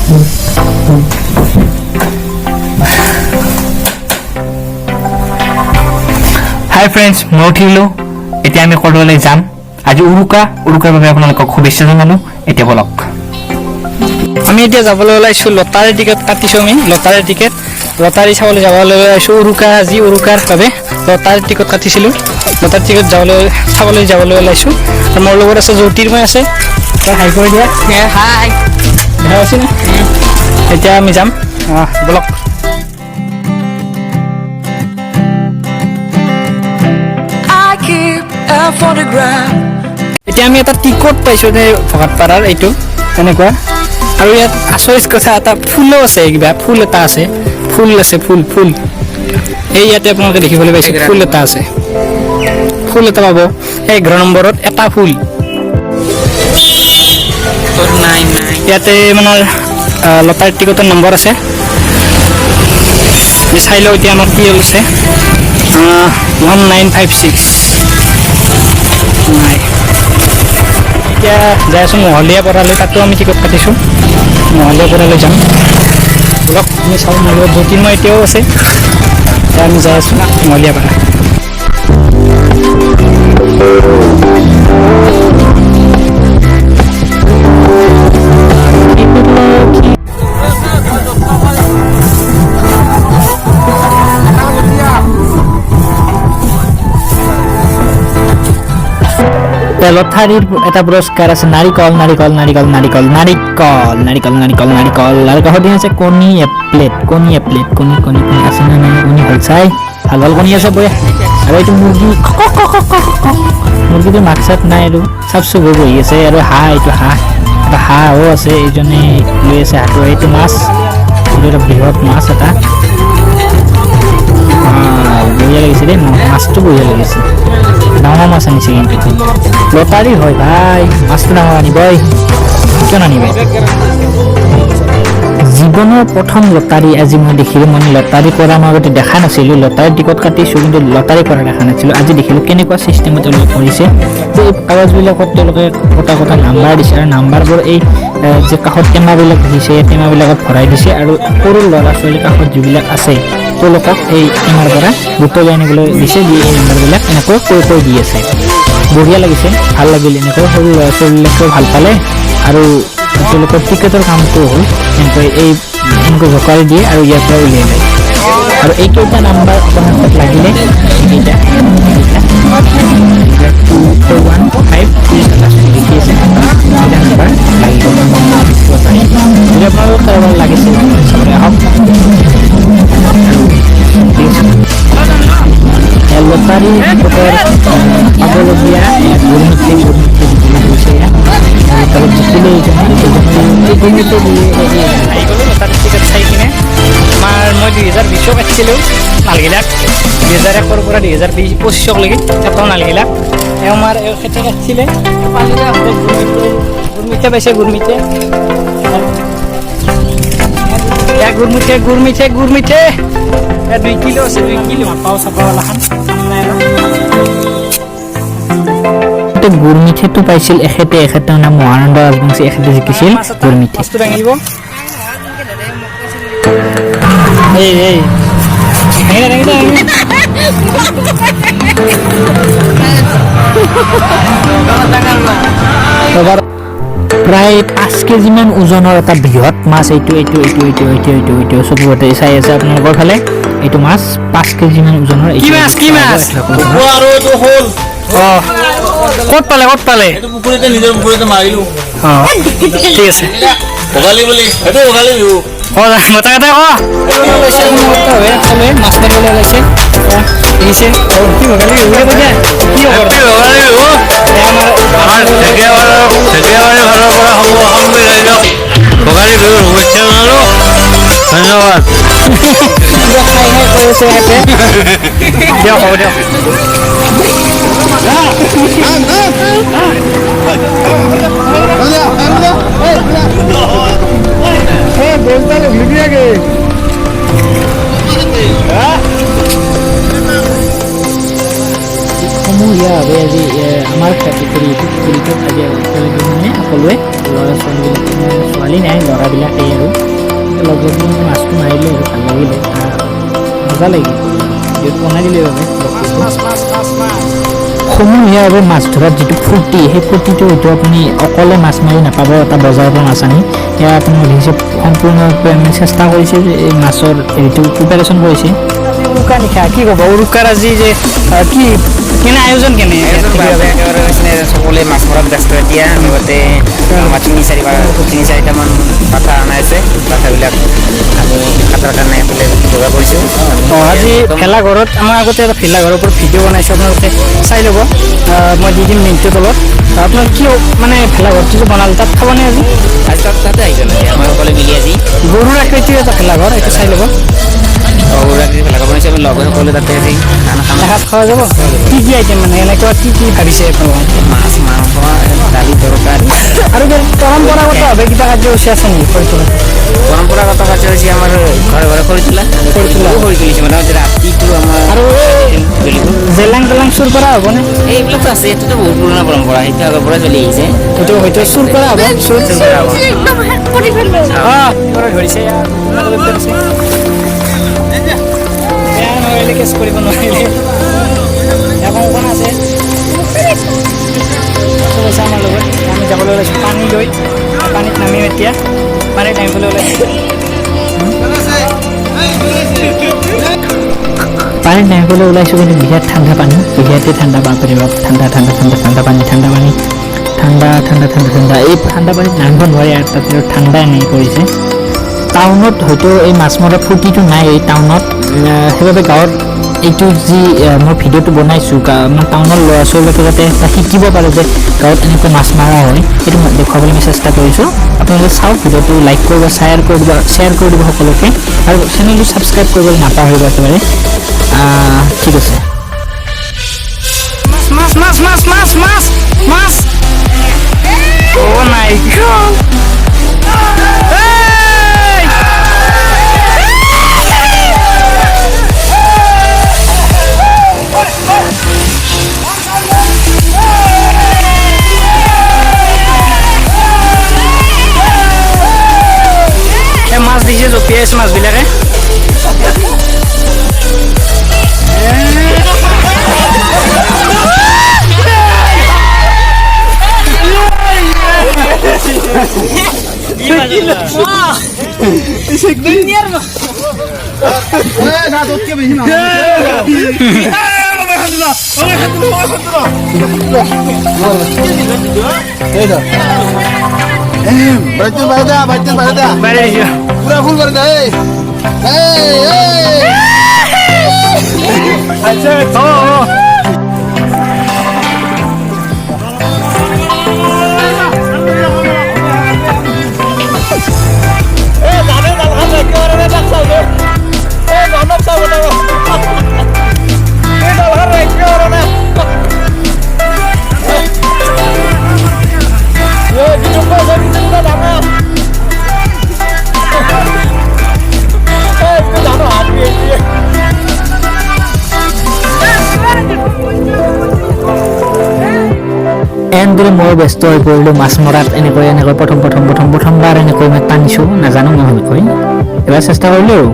হাই friends, মই উঠিলোঁ। এতিয়া আমি ক'ৰবালৈ যাম। আজি উৰুকাৰ বাবে আপোনালোকক শুভেচ্ছা জনালোঁ। এতিয়া বলক। আমি এতিয়া যাবলৈ ওলাইছোঁ লটাৰী টিকেট কাটিছোঁ। আমি লটাৰী চাবলৈ যাবলৈ ওলাইছোঁ। আজি উৰুকাৰ বাবে লটাৰী টিকেট কাটিছিলোঁ। লটাৰী টিকেট চাবলৈ ওলাইছোঁ। আৰু মোৰ লগত আছে জ্যোতিৰ্ময় আছে। তই হাই কৰি দিয়া। হাই দেখা পাইছে নে? এতিয়া আমি যাম, বলক। এতিয়া আমি এটা টিকট পাইছোঁ ভকতপাৰাৰ, এইটো তেনেকুৱা। আৰু ইয়াত আচৰিত কথা এটা ফুলো আছে, কিবা ফুল এটা আছে, ফুল এই ইয়াতে আপোনালোকে দেখিবলৈ পাইছে ফুল এটা আছে, ফুল এটা পাব 11 নম্বৰত এটা ফুল। ইয়াতে মানে লটাৰী টিকটৰ নম্বৰ আছে। চাই লওঁ এতিয়া আমাৰ কি হৈছে। 1956 নাই। এতিয়া যাই আছোঁ মহলীয়া পৰালৈ, তাতো আমি টিকট কাটিছোঁ। মহলীয়া পৰালৈ যাম, অলপ আমি চাওঁ। মোৰ লগত জ্যোতিৰ্ময় এতিয়াও আছে। এতিয়া আমি যাই আছোঁ মহলীয়া পৰা। লটাৰীৰ এটা পুৰস্কাৰ আছে, নাৰিকল। আৰু কাষত দিয়া আছে কণী এ প্লেট। কণী আছে নে নাই? কণী ভাল চাই, ভাল কণী আছে বৈ। আৰু এইটো মুৰ্গীটো মাক চাত নাই, আৰু চাফ চুফ বহি আছে। আৰু এইটো হাঁহো আছে, এইজনে লৈ আছে হাঁহটো। এইটো মাছ, এইটো এটা বৃহৎ মাছ এটা। বঢ়িয়া লাগিছে দেই, মাছটো বঢ়িয়া লাগিছে। ডাঙৰ মাছ আনিছে কিন্তু। লটাৰী হয় ভাই, মাছটো ডাঙৰ আনিবই, কিয় নানিব? জীৱনৰ প্ৰথম লটাৰী আজি মই দেখিলোঁ। মই লটাৰী কৰা মই আগতে দেখা নাছিলোঁ। লটাৰী টিকট কাটিছোঁ, কিন্তু লটাৰী কৰা দেখা নাছিলোঁ। আজি দেখিলোঁ কেনেকুৱা চিষ্টেমত তেওঁলোকে কৰিছে। এই কাগজবিলাকত তেওঁলোকে কটা নাম্বাৰ দিছে, আৰু নাম্বাৰবোৰ এই যে কাষত টেমাবিলাক দিছে, টেমাবিলাকত ভৰাই দিছে। আৰু সৰু ল'ৰা ছোৱালীৰ কাষত যিবিলাক আছে, তেওঁলোকক এই টেমাৰ পৰা বুটলি আনিবলৈ দিছে। দি এই নাম্বাৰবিলাক এনেকৈ কৈ দি আছে। বঢ়িয়া লাগিছে, ভাল লাগিল। এনেকৈ সৰু ল'ৰা ছোৱালীবিলাকেও ভাল পালে। আৰু তেওঁলোকৰ টিকেটৰ কামটো হ'ল এনেকৈ জোকাৰি দিয়ে আৰু ইয়াৰ পৰা উলিয়াই লয়। আৰু এইকেইটা নাম্বাৰ আপোনাৰ তাত লাগিলে, এইকেইটা 215 লিখি আছে, এইকেইটা নাম্বাৰ লাগিব। যদি আপোনালোকৰ কাৰোবাৰ লাগিছে চাবলৈ আহক। লটাৰী টিকটৰ পাবলগীয়া দুৰ্নীতি হৈছে। তলত জিকিলে আহি গ'লোঁ লটাৰী টিকেট চাই কিনে। মই 2020 কাটিছিলোঁ মালগিলাক। 2001 পৰা 2025লৈকে এটাও নালগিলাক। আমাৰ খেতি কাটিছিলে, গুৰমিঠে পাইছে। গুৰমিঠে 2 কিলো আছে, 2 কিলো পাও চাপাৱালাখান। গুৰমিঠেটো পাইছিল এখেতে নাম মহানন্দ ৰাজবংশী, এখেতে জিকিছিল গুৰমিঠে। মাছটো দাঙিব। প্ৰায় 5 কেজিমান ওজনৰ এটা বৃহৎ মাছ। এইটো চকুতে চাই আছে আপোনালোকৰ ফালে। এইটো মাছ 5 কেজিমান ওজনৰ। কি মাছ? ক'ত পালে? পুখুৰীতে, নিজৰ পুখুৰীতে মাৰিলো। ঠিক আছে। ভোগালী বুলি সেইটো ভোগালী বিহু। মতা কথা মাছ মাৰিবলৈ ওলাইছে। দেখিছে কি ভোগালী বিহু? ভোগালী বিহুৰ শুভেচ্ছা জনালো, ধন্যবাদ। দিয়ক, হ'ব দিয়ক। সমূহীয়াভাৱে আজি আমাৰ পুখুৰীটোত আজি মানে সকলোৱে ল'ৰা ছোৱালীবিলাক, ছোৱালী নাই ল'ৰাবিলাক এই যায় আৰু লগ লাগি মাছটো মাৰিলোঁ আৰু ভাল লাগিলে মজা লাগিল যিহেতু বনাই দিলে বাবে সমূহীয়াভাৱে মাছ ধৰাত যিটো ফূৰ্তি সেই ফূৰ্তিটো হয়তো আপুনি অকলে মাছ মাৰি নাপাব এটা বজাৰৰ পৰা মাছ আনি সেয়া আপুনি দেখিছে সম্পূৰ্ণৰূপে আমি চেষ্টা কৰিছে যে এই মাছৰ হেৰিটো প্ৰিপাৰেশ্যন কৰিছে উৰুকা নিশা কি ক'ব উৰুকাৰ আজি যে কি কেনে আয়োজন কেনে সকলোৱে মাছ মৰাত ব্যস্ত এতিয়া লগতে আমাৰ তিনি চাৰিটামান পাঠা অনাইছে পাঠাবিলাক আমি কাটাৰ কাৰণে এইফালে যোগাৰ কৰিছোঁ আজি ভেলাঘৰত আমাৰ আগতে এটা ভেলাঘৰৰ ওপৰত ভিডিঅ' বনাইছোঁ আপোনালোকে চাই ল'ব মই দি দিম লিংকটোৰ তলত আপোনালোকে কি মানে ভেলাঘৰটো যে বনালে তাত খাবনে আজি তাতে আহিছে আমাৰ সকলোৱে মিলি আজি গৰুৰ আকৃতিৰ এটা ভেলাঘৰ এইটো চাই ল'ব ৰাতি ভেলাঘৰ বনাইছে আমি লগৰ সকলোৱে তাতে আজি খানা খাম এসাঁজ খোৱা যাব কি কি আইটেম মানে এনেকুৱা কি কি ভাবিছে আপোনালোকে মাছ মাংস দালি তৰকাৰী আৰু পৰম্পৰাগতভাৱে কিবা কাৰ্যসূচী আছে নেকি কৰি তোলা পৰম্পৰাগত কাৰ্যসূচী আমাৰ ঘৰে ঘৰে কৰি তোলা কৰি তুলিছে মানে ৰাতিটো আমাৰ আৰু জ্বলিব জেলাং তেলাং চুৰ কৰা হ'বনে এইবিলাকতো আছে এইটোতো বহুত পুৰণা পৰম্পৰা সেইটো আগৰ পৰা চলি আহিছে সেইটো হয়তো চুৰ কৰা হ'ব চুৰ কৰা হ'ব ধৰিছে বেয়া নহ'লে কেছ কৰিব নোৱাৰিলে এখন আছে কৈছে আমাৰ লগত আমি যাবলৈ ওলাইছোঁ পানী লৈ পানীত নামিম এতিয়া পানীত নামিবলৈ ওলাইছোঁ পানীত নামিবলৈ ওলাইছোঁ কিন্তু বিৰাট ঠাণ্ডা পানী বিৰাটেই ঠাণ্ডা বাপৰে বাপ ঠাণ্ডা পানী ঠাণ্ডা এই ঠাণ্ডা পানীত নামিব নোৱাৰি আৰু তাতে ঠাণ্ডা এনেকৈ পৰিছে টাউনত হয়তো এই মাছ মৰা ফূৰ্তিটো নাই এই টাউনত সেইবাবে গাঁৱত এইটো যি মই ভিডিঅ'টো বনাইছোঁ আমাৰ টাউনৰ ল'ৰা ছোৱালীবিলাকে যাতে এটা শিকিব পাৰে যে গাঁৱত এনেকৈ মাছ মৰা হয় সেইটো মই দেখুৱাবলৈ আমি চেষ্টা কৰিছোঁ আপোনালোকে চাওক ভিডিঅ'টো লাইক কৰিব শ্বেয়াৰ কৰি দিব সকলোকে আৰু চেনেলটো ছাবস্ক্ৰাইব কৰিবলৈ নাপাহৰিব একেবাৰে ঠিক আছে মাছ মাছ মাছ মাছ মাছ মাছ Oh my God! মাছ দিছে জপিয়াই আছে মাছবিলাকে पूरा फुल कर दे এনেদৰে মই ব্যস্ত হৈ পৰিলোঁ মাছ মৰাত এনেকৈ প্ৰথমবাৰ এনেকৈ মই টানিছোঁ নাজানো মই ভালকৈ এবাৰ চেষ্টা কৰিলোঁ আৰু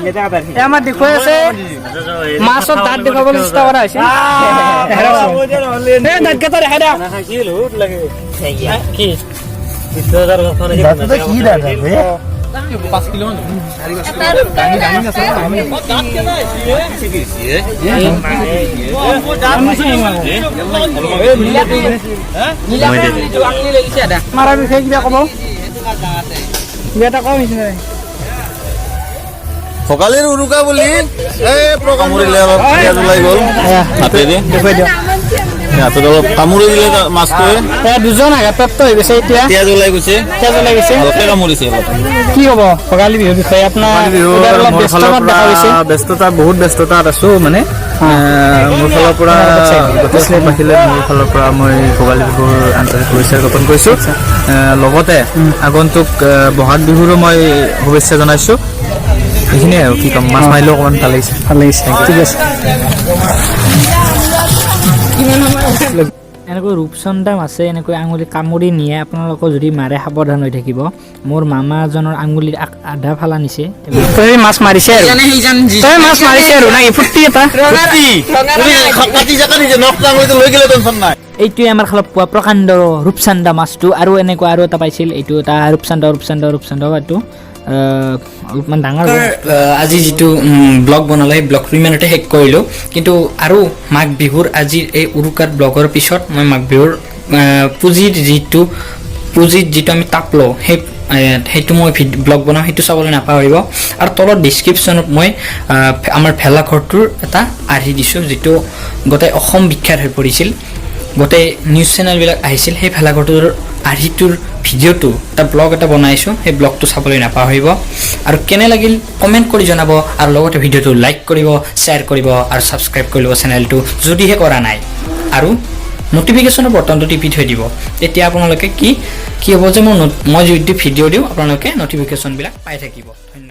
এ আমাৰ দেখুৱাই আছে মাছৰ দাঁত দেখুৱাবলৈ চেষ্টা কৰা হৈছে এই দাঁতকেইটা দেখাই দিয়া কি মাৰা বিষয়ে কিবা ক'ব কিবা এটা কওঁ নিচিনা ভোগালীৰ উৰুকা বুলি এই কামুৰিলে অলপ পিঁয়াজ ওলাই গ'ল হাতেদি দেখুৱাই দিয়ক হাতত অলপ কামুৰি দিলে মাছটোৱে দুজন আঘাতপ্ৰাপ্ত হৈ গৈছে এতিয়া পিঁয়াজ ওলাই গৈছে তেজ ওলাই গৈছে ভালকে কামুৰিছে অলপ কি হ'ব ভোগালী বিহুৰ বিষয়ে আপোনাৰ এইবাৰ অলপ ব্যস্ততাত দেখা গৈছে ব্যস্ততা বহুত ব্যস্ততাত আছো মানে মোৰ ফালৰ পৰা গোটেইবাসীলৈ মোৰ ফালৰ পৰা মই ভোগালী বিহুৰ আন্তৰিক শুভেচ্ছা জ্ঞাপন কৰিছোঁ লগতে আগন্তুক বহাগ বিহুৰো মই শুভেচ্ছা জনাইছোঁ এইখিনিয়ে আৰু কি ক'ম মাছ মাৰিলেও অকণমান ভাল লাগিছে ঠিক আছে এনেকৈ ৰূপচন্দা মাছে এনেকৈ আঙুলি কামুৰি নিয়ে আপোনালোকৰ যদি মাৰে সাৱধান হৈ থাকিব মোৰ মামা এজনৰ আঙুলিৰ আধা ফালা নিছে তই মাছ মাৰিছে আৰু তই মাছ মাৰিছে আৰু নাই ফুৰ্তি এটা কাটি জাকা নিজে নখ আঙুলিটো লৈ গ'লে টেনশ্যন নাই এইটোৱে আমাৰ খালত পোৱা প্ৰকাণ্ড ৰূপচান্দা মাছটো আৰু এনেকুৱা আৰু এটা পাইছিল এইটো এটা ৰূপচান্দা এইটো অলপমান ডাঙৰ আজি যিটো ব্লগ বনালে সেই ব্লগটো ইমানতে শেষ কৰিলোঁ কিন্তু আৰু মাঘ বিহুৰ আজিৰ এই উৰুকাৰ ব্লগৰ পিছত মই মাঘ বিহুৰ পুঁজিত যিটো আমি তাপ লওঁ সেইটো মই ব্লগ বনাওঁ সেইটো চাবলৈ নাপাহৰিব আৰু তলত ডিছক্ৰিপশ্যনত মই আমাৰ ভেলাঘৰটোৰ এটা আৰ্হি দিছোঁ যিটো গোটেই অসম বিখ্যাত হৈ পৰিছিল গোটেই নিউজ চেনেলবিলাক আহিছিল সেই ভেলাঘৰটোৰ আৰ্হিটোৰ ভিডিঅ'টো এটা ব্লগ এটা বনাইছোঁ সেই ব্লগটো চাবলৈ নাপাহৰিব আৰু কেনে লাগিল কমেণ্ট কৰি জনাব আৰু লগতে ভিডিঅ'টো লাইক কৰিব শ্বেয়াৰ কৰিব আৰু ছাবস্ক্ৰাইব কৰি ল'ব চেনেলটো যদিহে কৰা নাই আৰু নটিফিকেশ্যনৰ বটনটো টিপি থৈ দিব তেতিয়া আপোনালোকে কি হ'ব যে মই যদি ভিডিঅ' দিওঁ আপোনালোকে নটিফিকেশ্যনবিলাক পাই থাকিব ধন্যবাদ।